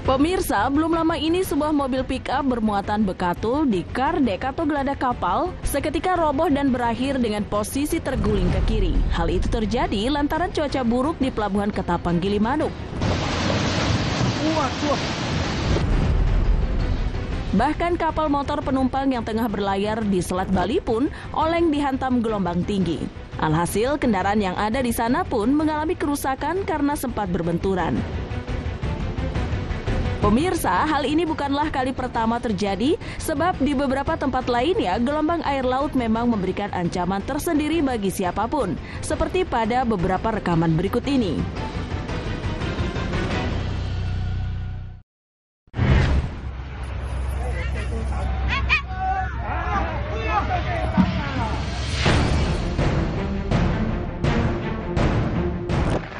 Pemirsa, belum lama ini sebuah mobil pick-up bermuatan bekatul di kardek atau geladak kapal seketika roboh dan berakhir dengan posisi terguling ke kiri. Hal itu terjadi lantaran cuaca buruk di Pelabuhan Ketapang Gilimanuk. Bahkan kapal motor penumpang yang tengah berlayar di Selat Bali pun oleng dihantam gelombang tinggi. Alhasil, kendaraan yang ada di sana pun mengalami kerusakan karena sempat berbenturan. Pemirsa, hal ini bukanlah kali pertama terjadi, sebab di beberapa tempat lainnya gelombang air laut memang memberikan ancaman tersendiri bagi siapapun, seperti pada beberapa rekaman berikut ini.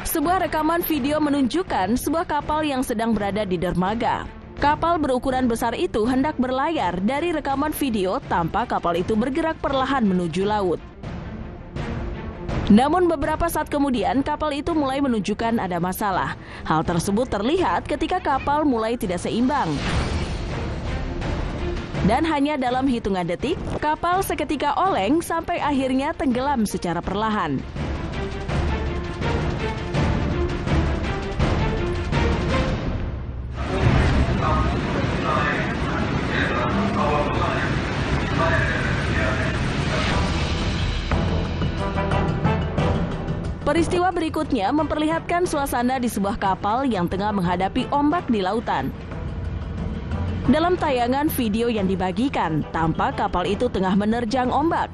Sebuah rekaman video menunjukkan sebuah kapal yang sedang berada di dermaga. Kapal berukuran besar itu hendak berlayar. Dari rekaman video, tampak kapal itu bergerak perlahan menuju laut. Namun beberapa saat kemudian, kapal itu mulai menunjukkan ada masalah. Hal tersebut terlihat ketika kapal mulai tidak seimbang. Dan hanya dalam hitungan detik, kapal seketika oleng sampai akhirnya tenggelam secara perlahan. Peristiwa berikutnya memperlihatkan suasana di sebuah kapal yang tengah menghadapi ombak di lautan. Dalam tayangan video yang dibagikan, tampak kapal itu tengah menerjang ombak.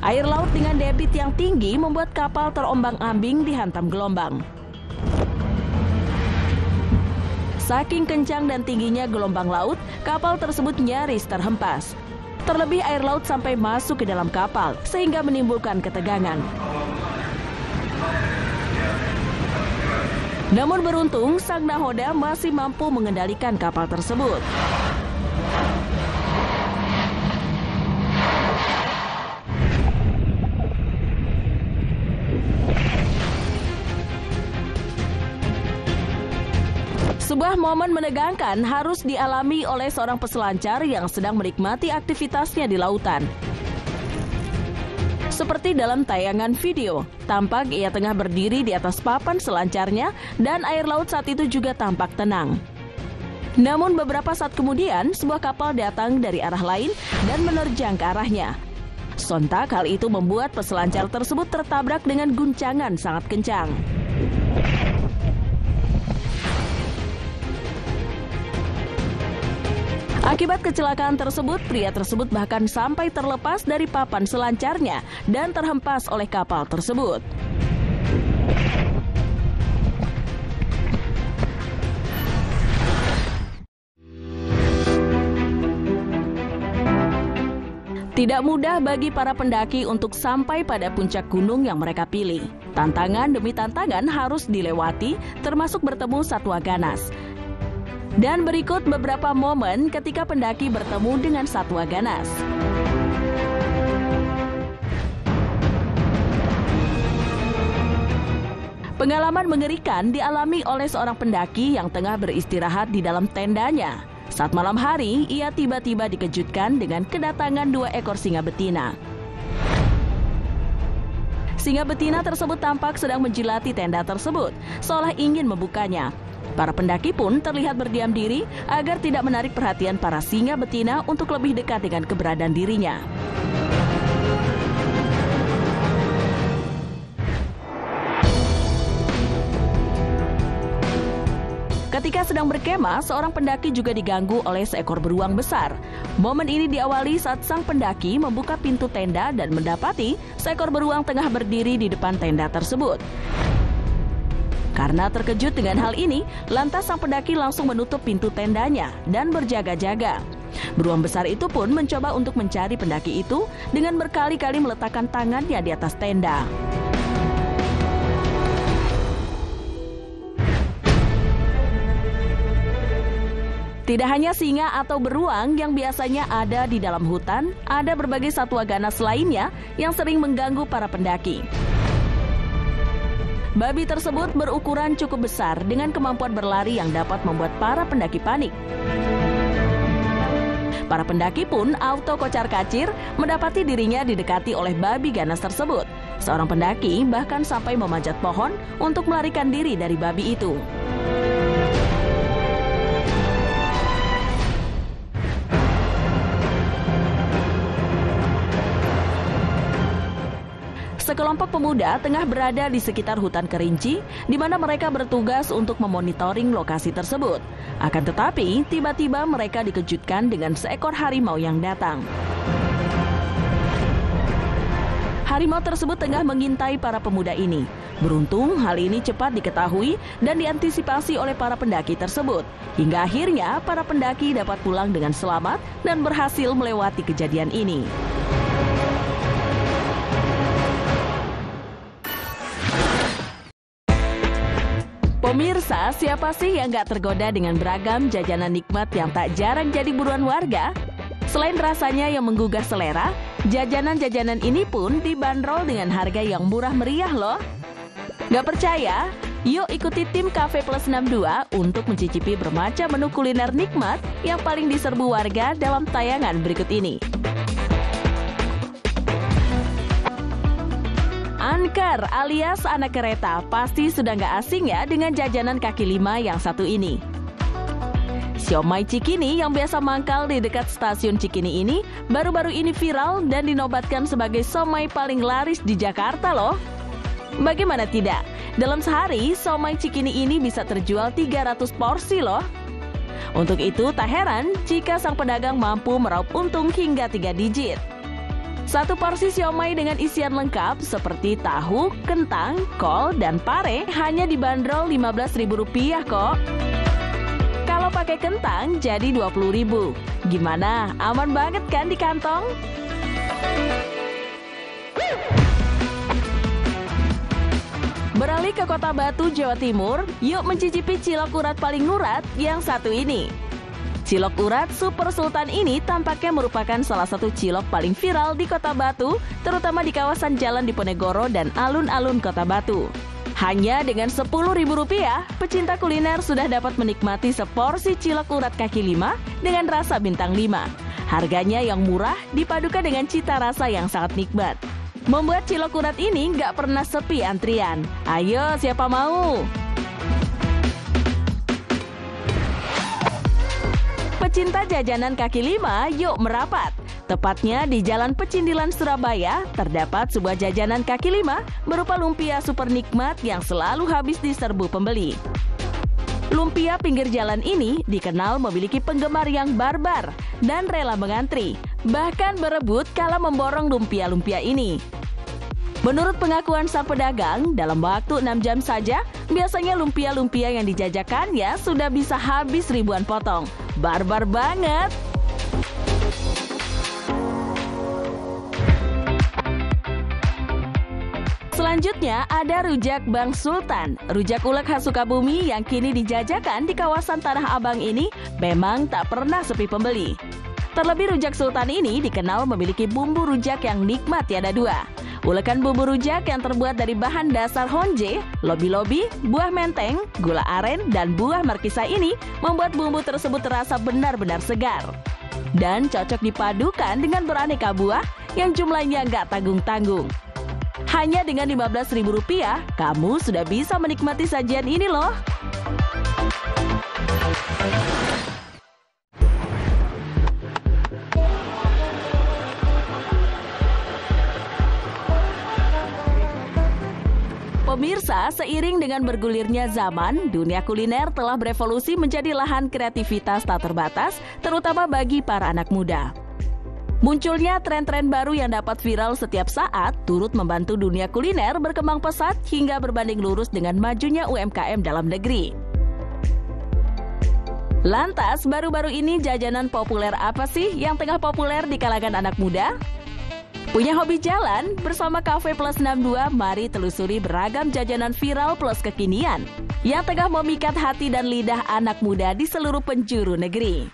Air laut dengan debit yang tinggi membuat kapal terombang-ambing dihantam gelombang. Saking kencang dan tingginya gelombang laut, kapal tersebut nyaris terhempas. Terlebih air laut sampai masuk ke dalam kapal, sehingga menimbulkan ketegangan. Namun beruntung, sang nahoda masih mampu mengendalikan kapal tersebut. Sebuah momen menegangkan harus dialami oleh seorang peselancar yang sedang menikmati aktivitasnya di lautan. Seperti dalam tayangan video, tampak ia tengah berdiri di atas papan selancarnya dan air laut saat itu juga tampak tenang. Namun beberapa saat kemudian, sebuah kapal datang dari arah lain dan menerjang ke arahnya. Sontak hal itu membuat peselancar tersebut tertabrak dengan guncangan sangat kencang. Akibat kecelakaan tersebut, pria tersebut bahkan sampai terlepas dari papan selancarnya dan terhempas oleh kapal tersebut. Tidak mudah bagi para pendaki untuk sampai pada puncak gunung yang mereka pilih. Tantangan demi tantangan harus dilewati, termasuk bertemu satwa ganas. Dan berikut beberapa momen ketika pendaki bertemu dengan satwa ganas. Pengalaman mengerikan dialami oleh seorang pendaki yang tengah beristirahat di dalam tendanya. Saat malam hari, ia tiba-tiba dikejutkan dengan kedatangan 2 ekor singa betina. Singa betina tersebut tampak sedang menjilati tenda tersebut, seolah ingin membukanya. Para pendaki pun terlihat berdiam diri agar tidak menarik perhatian para singa betina untuk lebih dekat dengan keberadaan dirinya. Ketika sedang berkemah, seorang pendaki juga diganggu oleh seekor beruang besar. Momen ini diawali saat sang pendaki membuka pintu tenda dan mendapati seekor beruang tengah berdiri di depan tenda tersebut. Karena terkejut dengan hal ini, lantas sang pendaki langsung menutup pintu tendanya dan berjaga-jaga. Beruang besar itu pun mencoba untuk mencari pendaki itu dengan berkali-kali meletakkan tangannya di atas tenda. Tidak hanya singa atau beruang yang biasanya ada di dalam hutan, ada berbagai satwa ganas lainnya yang sering mengganggu para pendaki. Babi tersebut berukuran cukup besar dengan kemampuan berlari yang dapat membuat para pendaki panik. Para pendaki pun auto kocar-kacir mendapati dirinya didekati oleh babi ganas tersebut. Seorang pendaki bahkan sampai memanjat pohon untuk melarikan diri dari babi itu. Sekelompok pemuda tengah berada di sekitar hutan Kerinci, di mana mereka bertugas untuk memonitoring lokasi tersebut. Akan tetapi, tiba-tiba mereka dikejutkan dengan seekor harimau yang datang. Harimau tersebut tengah mengintai para pemuda ini. Beruntung, hal ini cepat diketahui dan diantisipasi oleh para pendaki tersebut. Hingga akhirnya, para pendaki dapat pulang dengan selamat dan berhasil melewati kejadian ini. Pemirsa, siapa sih yang gak tergoda dengan beragam jajanan nikmat yang tak jarang jadi buruan warga? Selain rasanya yang menggugah selera, jajanan-jajanan ini pun dibanderol dengan harga yang murah meriah loh. Gak percaya? Yuk ikuti tim Cafe Plus 62 untuk mencicipi bermacam menu kuliner nikmat yang paling diserbu warga dalam tayangan berikut ini. Angker alias anak kereta pasti sudah nggak asing ya dengan jajanan kaki lima yang satu ini. Siomay Cikini yang biasa mangkal di dekat stasiun Cikini ini baru-baru ini viral dan dinobatkan sebagai siomay paling laris di Jakarta loh. Bagaimana tidak? Dalam sehari, siomay Cikini ini bisa terjual 300 porsi loh. Untuk itu tak heran jika sang pedagang mampu meraup untung hingga 3 digit. Satu porsi siomay dengan isian lengkap seperti tahu, kentang, kol, dan pare hanya dibanderol Rp15.000 kok. Kalau pakai kentang jadi Rp20.000. Gimana? Aman banget kan di kantong? Beralih ke Kota Batu, Jawa Timur, yuk mencicipi cilok urat paling urat yang satu ini. Cilok urat Super Sultan ini tampaknya merupakan salah satu cilok paling viral di Kota Batu, terutama di kawasan Jalan Diponegoro dan alun-alun Kota Batu. Hanya dengan Rp10.000, pecinta kuliner sudah dapat menikmati seporsi cilok urat kaki lima dengan rasa bintang 5. Harganya yang murah dipadukan dengan cita rasa yang sangat nikmat. Membuat cilok urat ini nggak pernah sepi antrian. Ayo, siapa mau? Pecinta jajanan kaki lima, yuk merapat. Tepatnya di Jalan Pecindilan, Surabaya, terdapat sebuah jajanan kaki lima berupa lumpia super nikmat yang selalu habis diserbu pembeli. Lumpia pinggir jalan ini dikenal memiliki penggemar yang barbar dan rela mengantri, bahkan berebut kala memborong lumpia-lumpia ini. Menurut pengakuan sang pedagang, dalam waktu 6 jam saja, biasanya lumpia-lumpia yang dijajakannya sudah bisa habis ribuan potong. Barbar banget! Selanjutnya ada rujak Bang Sultan. Rujak ulek khas Sukabumi yang kini dijajakan di kawasan Tanah Abang ini memang tak pernah sepi pembeli. Terlebih rujak Sultan ini dikenal memiliki bumbu rujak yang nikmat tiada dua. Ulekan bumbu rujak yang terbuat dari bahan dasar honje, lobi-lobi, buah menteng, gula aren, dan buah markisa ini membuat bumbu tersebut terasa benar-benar segar. Dan cocok dipadukan dengan beraneka buah yang jumlahnya nggak tanggung-tanggung. Hanya dengan Rp15.000, kamu sudah bisa menikmati sajian ini loh. Pemirsa, seiring dengan bergulirnya zaman, dunia kuliner telah berevolusi menjadi lahan kreativitas tak terbatas, terutama bagi para anak muda. Munculnya tren-tren baru yang dapat viral setiap saat turut membantu dunia kuliner berkembang pesat hingga berbanding lurus dengan majunya UMKM dalam negeri. Lantas, baru-baru ini jajanan populer apa sih yang tengah populer di kalangan anak muda? Punya hobi jalan? Bersama Cafe Plus 62, mari telusuri beragam jajanan viral plus kekinian yang tengah memikat hati dan lidah anak muda di seluruh penjuru negeri.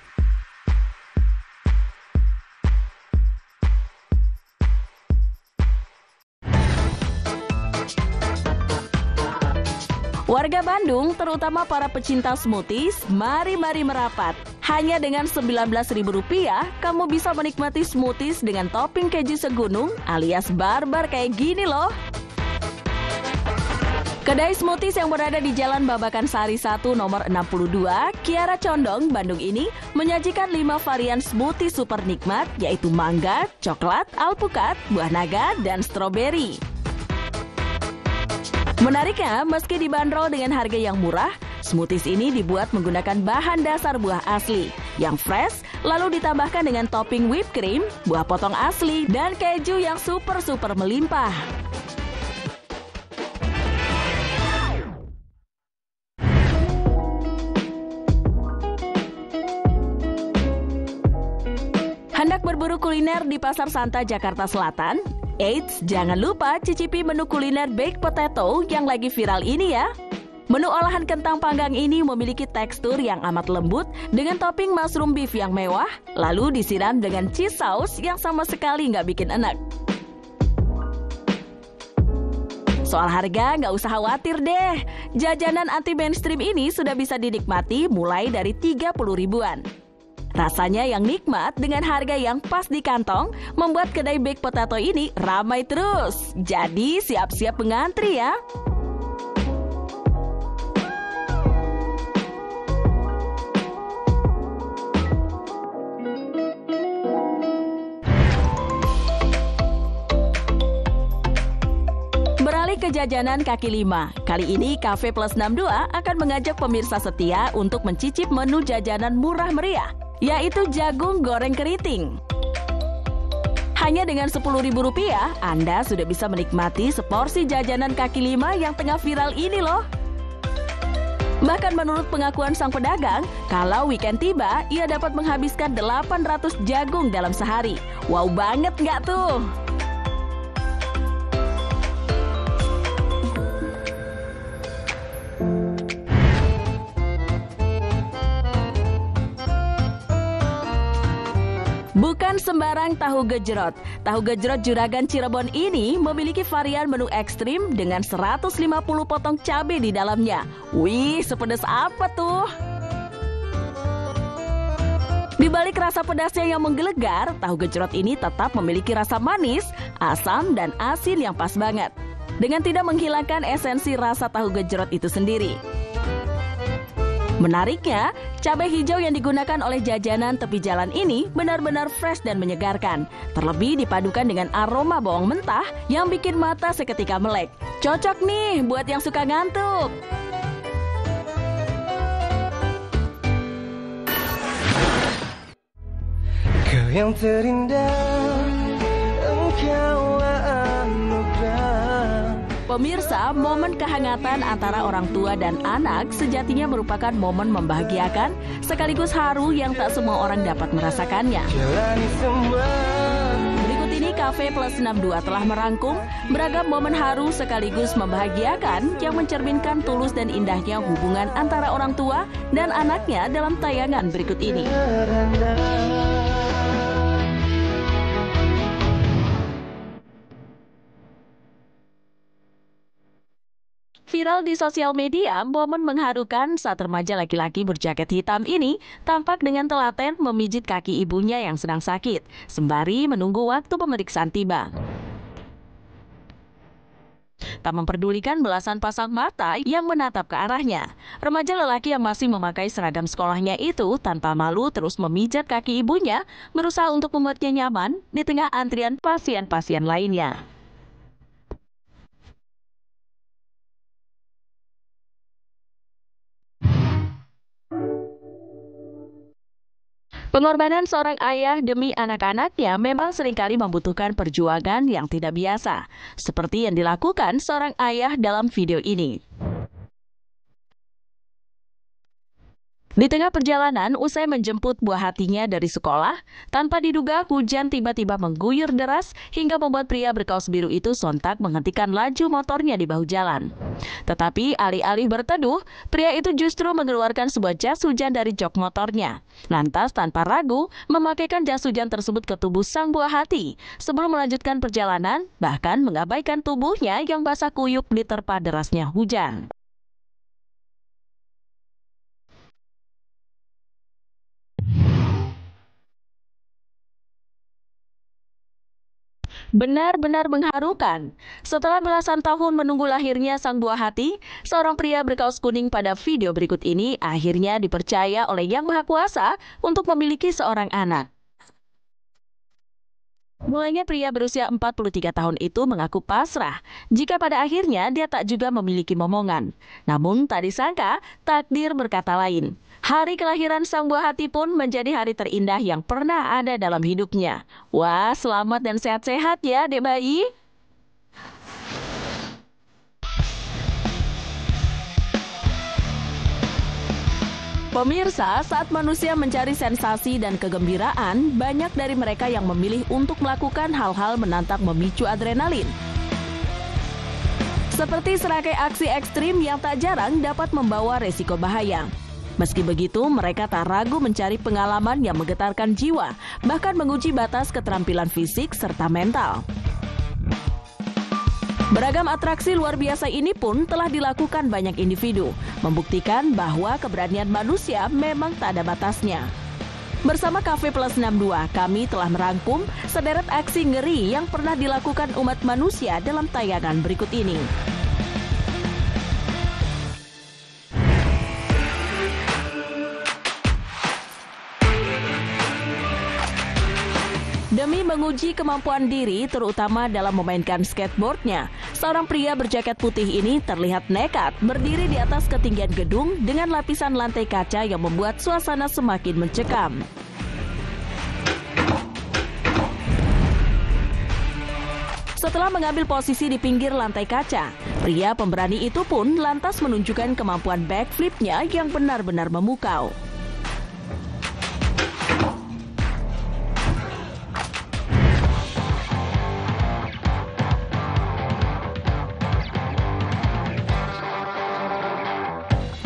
Warga Bandung, terutama para pecinta smoothies, mari merapat. Hanya dengan Rp19.000, kamu bisa menikmati smoothies dengan topping keju segunung alias barbar kayak gini loh. Kedai smoothies yang berada di Jalan Babakan Sari 1 nomor 62, Kiara Condong, Bandung ini menyajikan 5 varian smoothie super nikmat, yaitu mangga, coklat, alpukat, buah naga, dan stroberi. Menariknya, meski dibanderol dengan harga yang murah, smoothies ini dibuat menggunakan bahan dasar buah asli yang fresh, lalu ditambahkan dengan topping whipped cream, buah potong asli, dan keju yang super melimpah. Hendak berburu kuliner di Pasar Santa, Jakarta Selatan? Eits, jangan lupa cicipi menu kuliner baked potato yang lagi viral ini ya. Menu olahan kentang panggang ini memiliki tekstur yang amat lembut dengan topping mushroom beef yang mewah, lalu disiram dengan cheese sauce yang sama sekali nggak bikin enak. Soal harga nggak usah khawatir deh, jajanan anti mainstream ini sudah bisa dinikmati mulai dari 30 ribuan. Rasanya yang nikmat dengan harga yang pas di kantong membuat kedai baked potato ini ramai terus. Jadi siap-siap mengantri ya. Beralih ke jajanan kaki lima. Kali ini Cafe Plus 62 akan mengajak pemirsa setia untuk mencicip menu jajanan murah meriah, yaitu jagung goreng keriting. Hanya dengan Rp10.000, Anda sudah bisa menikmati seporsi jajanan kaki lima yang tengah viral ini loh. Bahkan menurut pengakuan sang pedagang, kalau weekend tiba, ia dapat menghabiskan 800 jagung dalam sehari. Wow banget nggak tuh? Bukan sembarang tahu gejrot. Tahu gejrot Juragan Cirebon ini memiliki varian menu ekstrim dengan 150 potong cabai di dalamnya. Wih, sepedas apa tuh? Di balik rasa pedasnya yang menggelegar, tahu gejrot ini tetap memiliki rasa manis, asam, dan asin yang pas banget, dengan tidak menghilangkan esensi rasa tahu gejrot itu sendiri. Menariknya, cabai hijau yang digunakan oleh jajanan tepi jalan ini benar-benar fresh dan menyegarkan. Terlebih dipadukan dengan aroma bawang mentah yang bikin mata seketika melek. Cocok nih buat yang suka ngantuk. Kau yang terindah, engkaulah anugerah. Pemirsa, momen kehangatan antara orang tua dan anak sejatinya merupakan momen membahagiakan sekaligus haru yang tak semua orang dapat merasakannya. Berikut ini Cafe Plus 62 telah merangkum beragam momen haru sekaligus membahagiakan yang mencerminkan tulus dan indahnya hubungan antara orang tua dan anaknya dalam tayangan berikut ini. Viral di sosial media, momen mengharukan saat remaja laki-laki berjaket hitam ini tampak dengan telaten memijit kaki ibunya yang sedang sakit, sembari menunggu waktu pemeriksaan tiba. Tak memperdulikan belasan pasang mata yang menatap ke arahnya, remaja lelaki yang masih memakai seragam sekolahnya itu tanpa malu terus memijat kaki ibunya, berusaha untuk membuatnya nyaman di tengah antrian pasien-pasien lainnya. Pengorbanan seorang ayah demi anak-anaknya memang seringkali membutuhkan perjuangan yang tidak biasa, seperti yang dilakukan seorang ayah dalam video ini. Di tengah perjalanan, usai menjemput buah hatinya dari sekolah, tanpa diduga hujan tiba-tiba mengguyur deras hingga membuat pria berkaos biru itu sontak menghentikan laju motornya di bahu jalan. Tetapi alih-alih berteduh, pria itu justru mengeluarkan sebuah jas hujan dari jok motornya. Lantas tanpa ragu, memakaikan jas hujan tersebut ke tubuh sang buah hati sebelum melanjutkan perjalanan, bahkan mengabaikan tubuhnya yang basah kuyup diterpa derasnya hujan. Benar-benar mengharukan. Setelah belasan tahun menunggu lahirnya sang buah hati, seorang pria berkaos kuning pada video berikut ini akhirnya dipercaya oleh Yang Maha Kuasa untuk memiliki seorang anak. Mulainya pria berusia 43 tahun itu mengaku pasrah jika pada akhirnya dia tak juga memiliki momongan. Namun tak disangka, takdir berkata lain. Hari kelahiran sang buah hati pun menjadi hari terindah yang pernah ada dalam hidupnya. Wah, selamat dan sehat-sehat ya, Dek Bayi. Pemirsa, saat manusia mencari sensasi dan kegembiraan, banyak dari mereka yang memilih untuk melakukan hal-hal menantang memicu adrenalin. Seperti serangkai aksi ekstrim yang tak jarang dapat membawa resiko bahaya. Meski begitu, mereka tak ragu mencari pengalaman yang menggetarkan jiwa, bahkan menguji batas keterampilan fisik serta mental. Beragam atraksi luar biasa ini pun telah dilakukan banyak individu, membuktikan bahwa keberanian manusia memang tak ada batasnya. Bersama Cafe Plus 62, kami telah merangkum sederet aksi ngeri yang pernah dilakukan umat manusia dalam tayangan berikut ini. Demi menguji kemampuan diri, terutama dalam memainkan skateboardnya, seorang pria berjaket putih ini terlihat nekat berdiri di atas ketinggian gedung dengan lapisan lantai kaca yang membuat suasana semakin mencekam. Setelah mengambil posisi di pinggir lantai kaca, pria pemberani itu pun lantas menunjukkan kemampuan backflip-nya yang benar-benar memukau.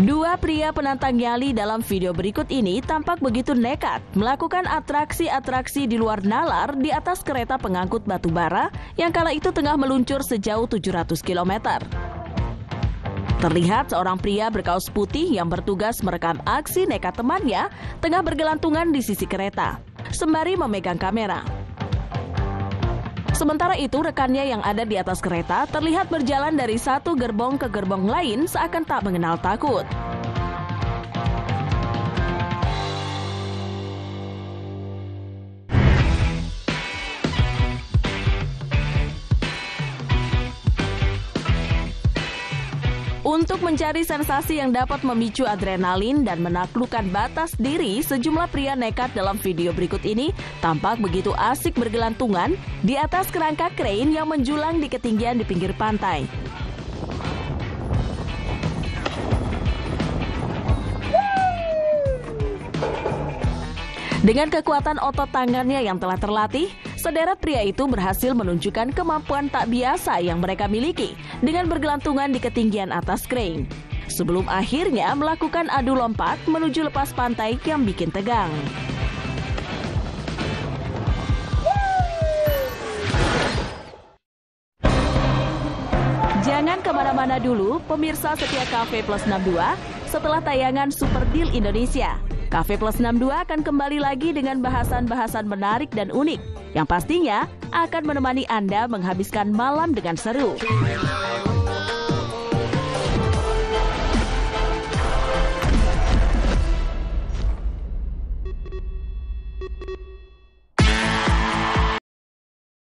Dua pria penantang nyali dalam video berikut ini tampak begitu nekat melakukan atraksi-atraksi di luar nalar di atas kereta pengangkut batu bara yang kala itu tengah meluncur sejauh 700 km. Terlihat seorang pria berkaos putih yang bertugas merekam aksi nekat temannya tengah bergelantungan di sisi kereta, sembari memegang kamera. Sementara itu, rekannya yang ada di atas kereta terlihat berjalan dari satu gerbong ke gerbong lain seakan tak mengenal takut. Untuk mencari sensasi yang dapat memicu adrenalin dan menaklukkan batas diri, sejumlah pria nekat dalam video berikut ini tampak begitu asik bergelantungan di atas kerangka krain yang menjulang di ketinggian di pinggir pantai. Dengan kekuatan otot tangannya yang telah terlatih, sederet pria itu berhasil menunjukkan kemampuan tak biasa yang mereka miliki dengan bergelantungan di ketinggian atas krain, sebelum akhirnya melakukan adu lompat menuju lepas pantai yang bikin tegang. Jangan kemana-mana dulu, pemirsa setia Cafe Plus 62, setelah tayangan Super Deal Indonesia. Cafe Plus 62 akan kembali lagi dengan bahasan-bahasan menarik dan unik yang pastinya akan menemani Anda menghabiskan malam dengan seru.